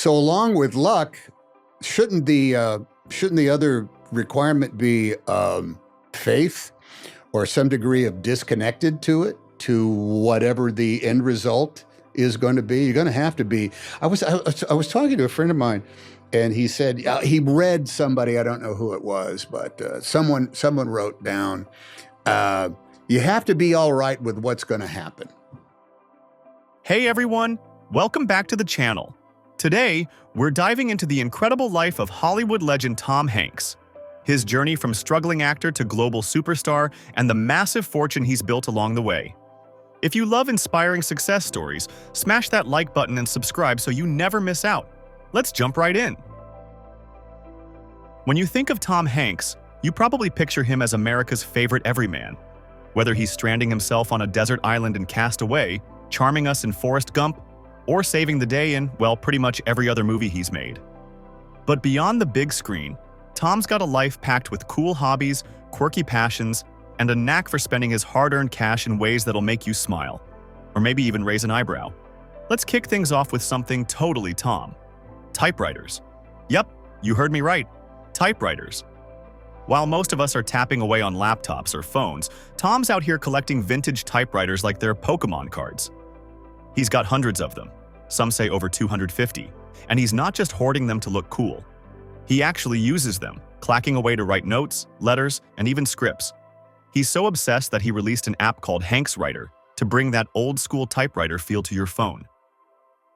So along with luck, shouldn't the other requirement be faith or some degree of disconnected to whatever the end result is going to be? You're going to have to be. I was talking to a friend of mine, and he said he read somebody, I don't know who it was, but someone wrote down, you have to be all right with what's going to happen. Hey everyone, welcome back to the channel. Today, we're diving into the incredible life of Hollywood legend Tom Hanks. His journey from struggling actor to global superstar and the massive fortune he's built along the way. If you love inspiring success stories, smash that like button and subscribe so you never miss out. Let's jump right in. When you think of Tom Hanks, you probably picture him as America's favorite everyman. Whether he's stranding himself on a desert island in Cast Away, charming us in Forrest Gump, or saving the day in, well, pretty much every other movie he's made. But beyond the big screen, Tom's got a life packed with cool hobbies, quirky passions, and a knack for spending his hard-earned cash in ways that'll make you smile, or maybe even raise an eyebrow. Let's kick things off with something totally Tom. Typewriters. Yep, you heard me right. Typewriters. While most of us are tapping away on laptops or phones, Tom's out here collecting vintage typewriters like they're Pokemon cards. He's got hundreds of them, some say over 250, and he's not just hoarding them to look cool. He actually uses them, clacking away to write notes, letters, and even scripts. He's so obsessed that he released an app called Hanks Writer to bring that old-school typewriter feel to your phone.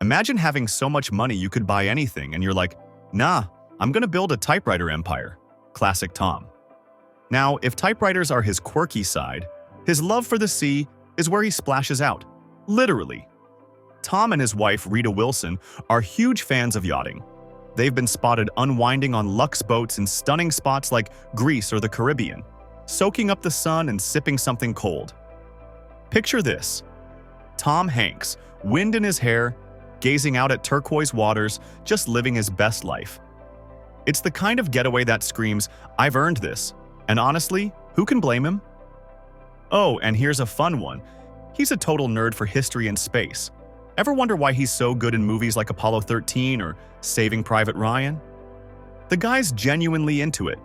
Imagine having so much money you could buy anything and you're like, nah, I'm gonna build a typewriter empire. Classic Tom. Now, if typewriters are his quirky side, his love for the sea is where he splashes out. Literally. Tom and his wife, Rita Wilson, are huge fans of yachting. They've been spotted unwinding on luxe boats in stunning spots like Greece or the Caribbean, soaking up the sun and sipping something cold. Picture this. Tom Hanks, wind in his hair, gazing out at turquoise waters, just living his best life. It's the kind of getaway that screams, I've earned this. And honestly, who can blame him? Oh, and here's a fun one. He's a total nerd for history and space. Ever wonder why he's so good in movies like Apollo 13 or Saving Private Ryan? The guy's genuinely into it.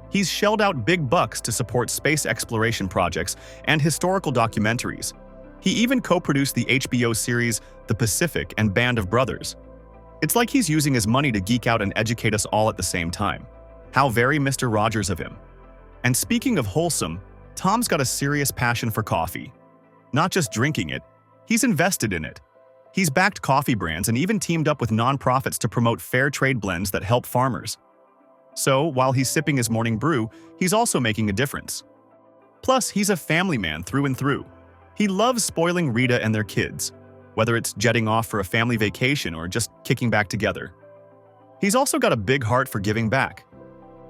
He's shelled out big bucks to support space exploration projects and historical documentaries. He even co-produced the HBO series The Pacific and Band of Brothers. It's like he's using his money to geek out and educate us all at the same time. How very Mr. Rogers of him. And speaking of wholesome, Tom's got a serious passion for coffee. Not just drinking it, he's invested in it. He's backed coffee brands and even teamed up with nonprofits to promote fair trade blends that help farmers. So, while he's sipping his morning brew, he's also making a difference. Plus, he's a family man through and through. He loves spoiling Rita and their kids, whether it's jetting off for a family vacation or just kicking back together. He's also got a big heart for giving back.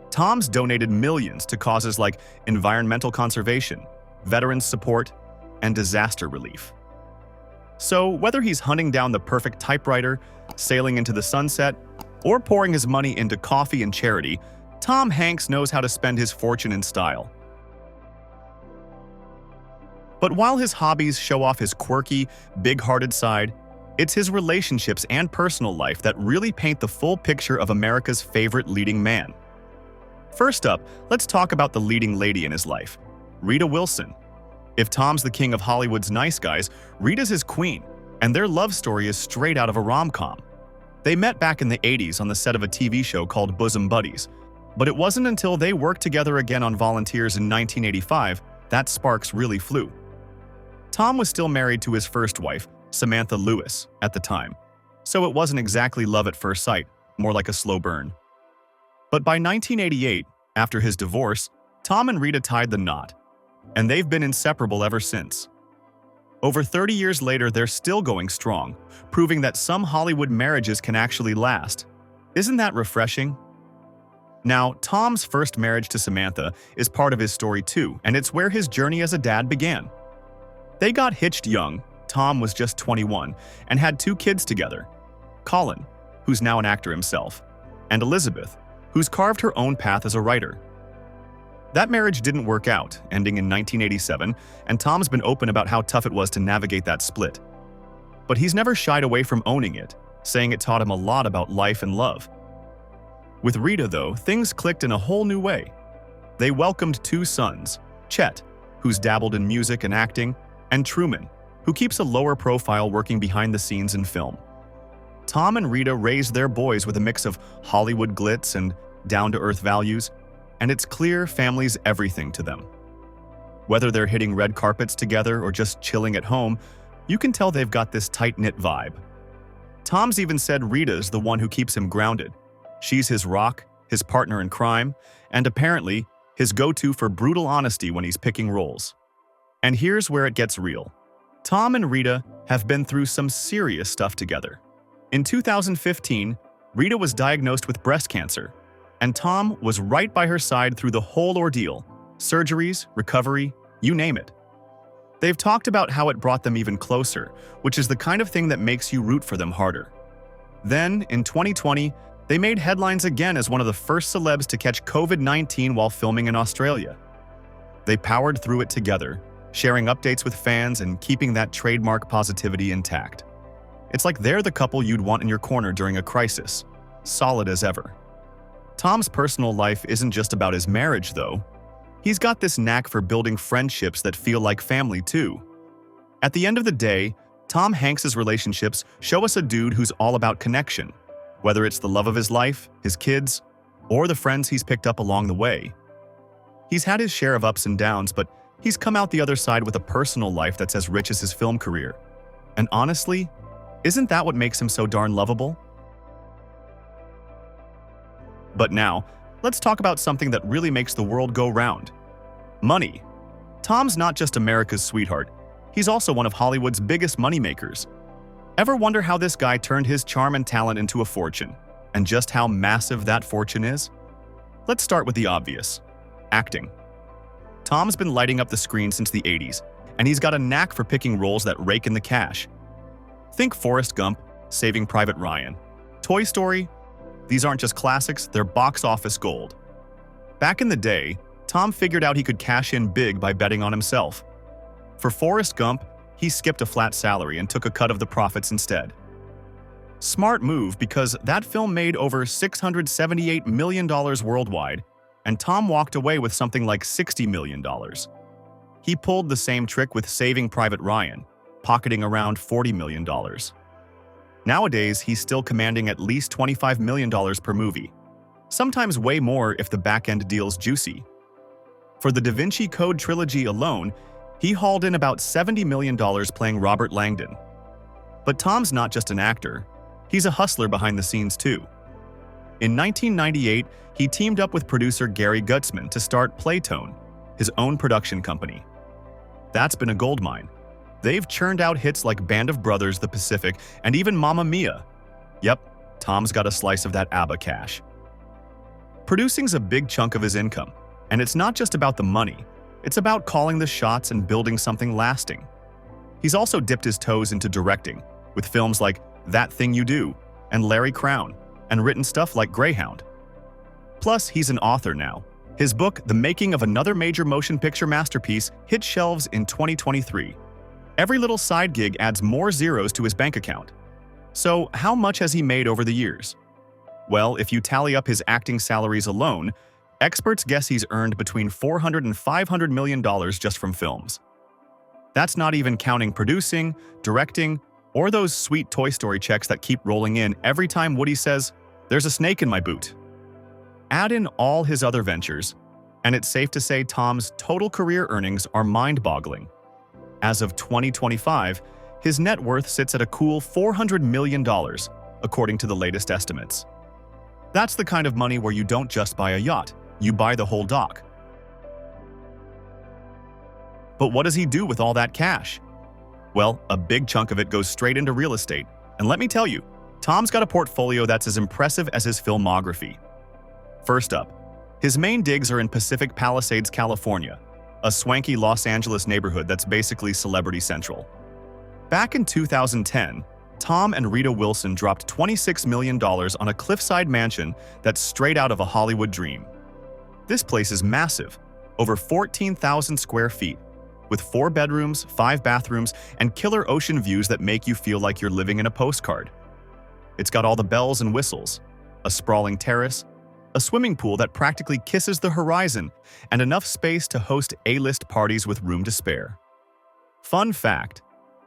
Tom's donated millions to causes like environmental conservation, veterans support, and disaster relief. So, whether he's hunting down the perfect typewriter, sailing into the sunset, or pouring his money into coffee and charity, Tom Hanks knows how to spend his fortune in style. But while his hobbies show off his quirky, big-hearted side, it's his relationships and personal life that really paint the full picture of America's favorite leading man. First up, let's talk about the leading lady in his life, Rita Wilson. If Tom's the king of Hollywood's nice guys, Rita's his queen, and their love story is straight out of a rom-com. They met back in the 80s on the set of a TV show called Bosom Buddies, but it wasn't until they worked together again on Volunteers in 1985 that sparks really flew. Tom was still married to his first wife, Samantha Lewis, at the time, so it wasn't exactly love at first sight, more like a slow burn. But by 1988, after his divorce, Tom and Rita tied the knot, and they've been inseparable ever since. Over 30 years later, they're still going strong, proving that some Hollywood marriages can actually last. Isn't that refreshing? Now, Tom's first marriage to Samantha is part of his story too, and it's where his journey as a dad began. They got hitched young. Tom was just 21 and had 2 kids together, Colin, who's now an actor himself, and Elizabeth, who's carved her own path as a writer. That marriage didn't work out, ending in 1987, and Tom's been open about how tough it was to navigate that split. But he's never shied away from owning it. saying it taught him a lot about life and love. With Rita, though, things clicked in a whole new way. They welcomed two sons, Chet, who's dabbled in music and acting, and Truman, who keeps a lower profile working behind the scenes in film. Tom and Rita raised their boys with a mix of Hollywood glitz and down-to-earth values, and it's clear family's everything to them. Whether they're hitting red carpets together or just chilling at home, you can tell they've got this tight-knit vibe. Tom's even said Rita's the one who keeps him grounded. She's his rock, his partner in crime, and apparently his go-to for brutal honesty when he's picking roles. And here's where it gets real. Tom and Rita have been through some serious stuff together. In 2015, Rita was diagnosed with breast cancer, and Tom was right by her side through the whole ordeal: surgeries, recovery, you name it. They've talked about how it brought them even closer, which is the kind of thing that makes you root for them harder. Then, in 2020, they made headlines again as one of the first celebs to catch COVID-19 while filming in Australia. They powered through it together, sharing updates with fans and keeping that trademark positivity intact. It's like they're the couple you'd want in your corner during a crisis, solid as ever. Tom's personal life isn't just about his marriage, though. He's got this knack for building friendships that feel like family, too. At the end of the day, Tom Hanks's relationships show us a dude who's all about connection, whether it's the love of his life, his kids, or the friends he's picked up along the way. He's had his share of ups and downs, but he's come out the other side with a personal life that's as rich as his film career. And honestly, isn't that what makes him so darn lovable? But now, let's talk about something that really makes the world go round: money. Tom's not just America's sweetheart, he's also one of Hollywood's biggest moneymakers. Ever wonder how this guy turned his charm and talent into a fortune, and just how massive that fortune is? Let's start with the obvious: acting. Tom's been lighting up the screen since the 80s, and he's got a knack for picking roles that rake in the cash. Think Forrest Gump, Saving Private Ryan, Toy Story. These aren't just classics, they're box office gold. Back in the day, Tom figured out he could cash in big by betting on himself. For Forrest Gump, he skipped a flat salary and took a cut of the profits instead. Smart move, because that film made over $678 million worldwide, and Tom walked away with something like $60 million. He pulled the same trick with Saving Private Ryan, pocketing around $40 million. Nowadays, he's still commanding at least $25 million per movie, sometimes way more if the back-end deal's juicy. For the Da Vinci Code trilogy alone, he hauled in about $70 million playing Robert Langdon. But Tom's not just an actor, he's a hustler behind the scenes too. In 1998, he teamed up with producer Gary Gutzman to start Playtone, his own production company. That's been a goldmine. They've churned out hits like Band of Brothers, The Pacific, and even Mamma Mia. Yep, Tom's got a slice of that ABBA cash. Producing's a big chunk of his income, and it's not just about the money. It's about calling the shots and building something lasting. He's also dipped his toes into directing, with films like That Thing You Do and Larry Crown, and written stuff like Greyhound. Plus, he's an author now. His book, The Making of Another Major Motion Picture Masterpiece, hit shelves in 2023. Every little side gig adds more zeros to his bank account. So, how much has he made over the years? Well, if you tally up his acting salaries alone, experts guess he's earned between $400 and $500 million just from films. That's not even counting producing, directing, or those sweet Toy Story checks that keep rolling in every time Woody says, "There's a snake in my boot." Add in all his other ventures, and it's safe to say Tom's total career earnings are mind-boggling. As of 2025, his net worth sits at a cool $400 million, according to the latest estimates. That's the kind of money where you don't just buy a yacht, you buy the whole dock. But what does he do with all that cash? Well, a big chunk of it goes straight into real estate. And let me tell you, Tom's got a portfolio that's as impressive as his filmography. First up, his main digs are in Pacific Palisades, California, a swanky Los Angeles neighborhood that's basically celebrity central. Back in 2010, Tom and Rita Wilson dropped $26 million on a cliffside mansion that's straight out of a Hollywood dream. This place is massive, over 14,000 square feet, with 4 bedrooms, 5 bathrooms, and killer ocean views that make you feel like you're living in a postcard. It's got all the bells and whistles, a sprawling terrace, a swimming pool that practically kisses the horizon, and enough space to host A-list parties with room to spare. Fun fact,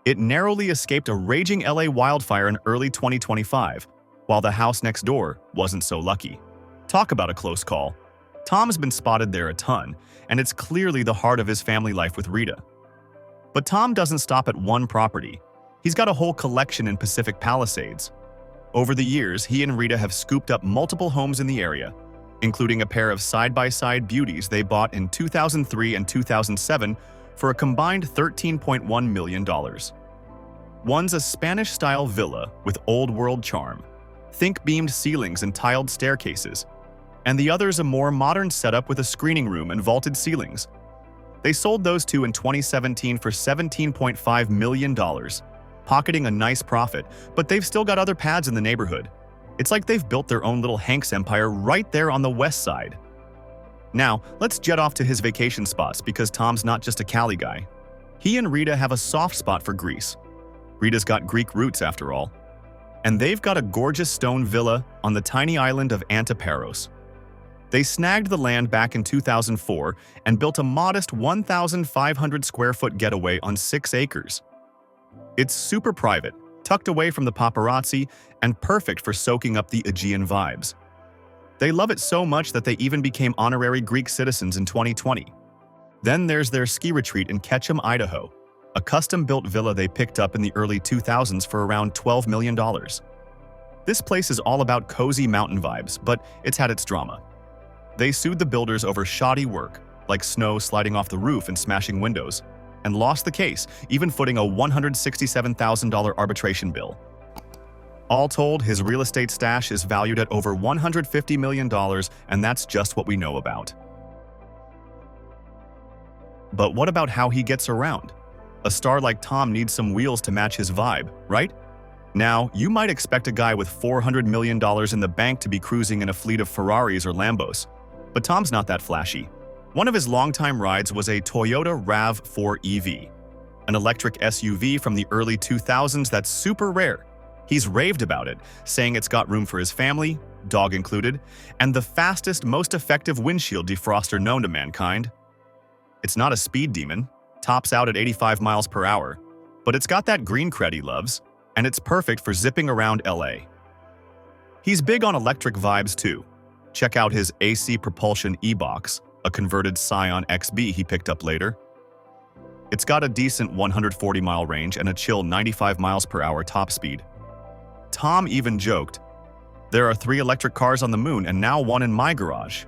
it narrowly escaped a raging LA wildfire in early 2025, while the house next door wasn't so lucky. Talk about a close call. Tom's been spotted there a ton, and it's clearly the heart of his family life with Rita. But Tom doesn't stop at one property. He's got a whole collection in Pacific Palisades. Over the years, he and Rita have scooped up multiple homes in the area, including a pair of side-by-side beauties they bought in 2003 and 2007 for a combined $13.1 million. One's a Spanish-style villa with old-world charm. Think beamed ceilings and tiled staircases. And the other's a more modern setup with a screening room and vaulted ceilings. They sold those two in 2017 for $17.5 million, pocketing a nice profit, but they've still got other pads in the neighborhood. It's like they've built their own little Hanks empire right there on the west side. Now, let's jet off to his vacation spots because Tom's not just a Cali guy. He and Rita have a soft spot for Greece. Rita's got Greek roots after all. And they've got a gorgeous stone villa on the tiny island of Antiparos. They snagged the land back in 2004 and built a modest 1,500 square foot getaway on 6 acres. It's super private, tucked away from the paparazzi, and perfect for soaking up the Aegean vibes. They love it so much that they even became honorary Greek citizens in 2020. Then there's their ski retreat in Ketchum, Idaho, a custom-built villa they picked up in the early 2000s for around $12 million. This place is all about cozy mountain vibes, but it's had its drama. They sued the builders over shoddy work, like snow sliding off the roof and smashing windows, and lost the case, even footing a $167,000 arbitration bill. All told, his real estate stash is valued at over $150 million, and that's just what we know about. But what about how he gets around? A star like Tom needs some wheels to match his vibe, right? Now, you might expect a guy with $400 million in the bank to be cruising in a fleet of Ferraris or Lambos. But Tom's not that flashy. One of his longtime rides was a Toyota RAV4 EV, an electric SUV from the early 2000s that's super rare. He's raved about it, saying it's got room for his family, dog included, and the fastest, most effective windshield defroster known to mankind. It's not a speed demon, tops out at 85 miles per hour, but it's got that green cred he loves, and it's perfect for zipping around LA. He's big on electric vibes too. Check out his AC propulsion e-box, a converted Scion XB he picked up later. It's got a decent 140-mile range and a chill 95 miles per hour top speed. Tom even joked, "There are 3 electric cars on the moon and now 1 in my garage."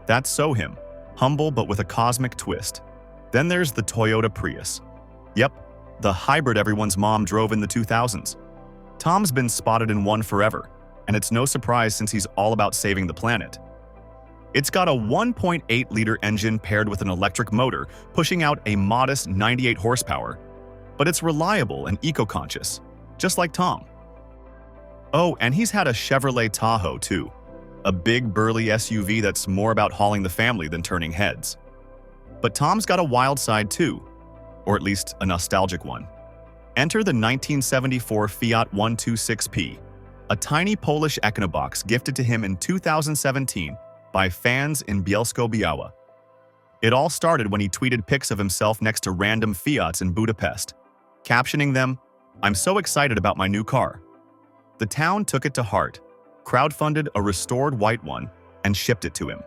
That's so him, humble but with a cosmic twist. Then there's the Toyota Prius. Yep, the hybrid everyone's mom drove in the 2000s. Tom's been spotted in one forever, and it's no surprise since he's all about saving the planet. It's got a 1.8-liter engine paired with an electric motor, pushing out a modest 98 horsepower. But it's reliable and eco-conscious, just like Tom. Oh, and he's had a Chevrolet Tahoe too, a big burly SUV that's more about hauling the family than turning heads. But Tom's got a wild side too, or at least a nostalgic one. Enter the 1974 Fiat 126P, a tiny Polish Econobox gifted to him in 2017 by fans in Bielsko-Biała. It all started when he tweeted pics of himself next to random Fiats in Budapest, captioning them, "I'm so excited about my new car." The town took it to heart, crowdfunded a restored white one, and shipped it to him.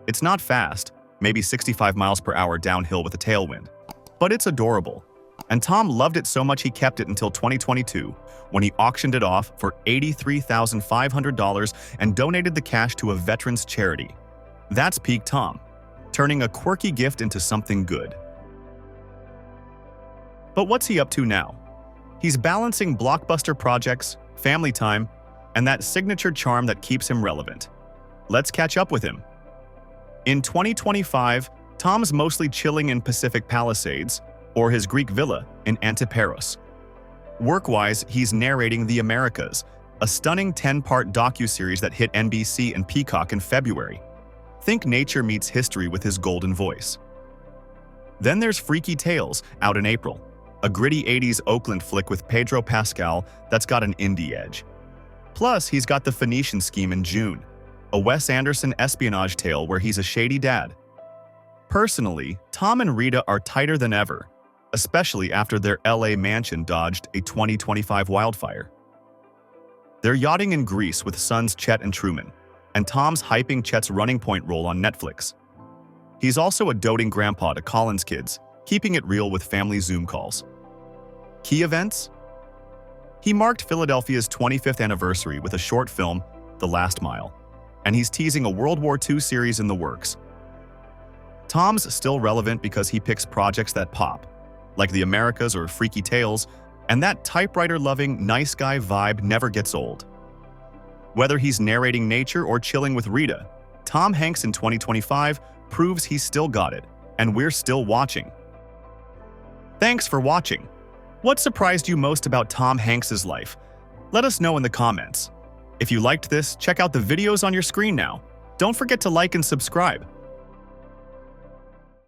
It's not fast, maybe 65 miles per hour downhill with a tailwind, but it's adorable. And Tom loved it so much he kept it until 2022, when he auctioned it off for $83,500 and donated the cash to a veterans charity. That's peak Tom, turning a quirky gift into something good. But what's he up to now? He's balancing blockbuster projects, family time, and that signature charm that keeps him relevant. Let's catch up with him. In 2025, Tom's mostly chilling in Pacific Palisades, or his Greek villa in Antiparos. Work-wise, he's narrating The Americas, a stunning 10-part docuseries that hit NBC and Peacock in February. Think nature meets history with his golden voice. Then there's Freaky Tales, out in April, a gritty 80s Oakland flick with Pedro Pascal that's got an indie edge. Plus, he's got the Phoenician Scheme in June, a Wes Anderson espionage tale where he's a shady dad. Personally, Tom and Rita are tighter than ever, especially after their LA mansion dodged a 2025 wildfire. They're yachting in Greece with sons Chet and Truman, and Tom's hyping Chet's Running Point role on Netflix. He's also a doting grandpa to Colin's kids, keeping it real with family Zoom calls. Key events? He marked Philadelphia's 25th anniversary with a short film, The Last Mile, and he's teasing a World War II series in the works. Tom's still relevant because he picks projects that pop, like The Americas or Freaky Tales, and that typewriter-loving, nice guy vibe never gets old. Whether he's narrating nature or chilling with Rita, Tom Hanks in 2025 proves he's still got it, and we're still watching. Thanks for watching. What surprised you most about Tom Hanks's life? Let us know in the comments. If you liked this, check out the videos on your screen now. Don't forget to like and subscribe.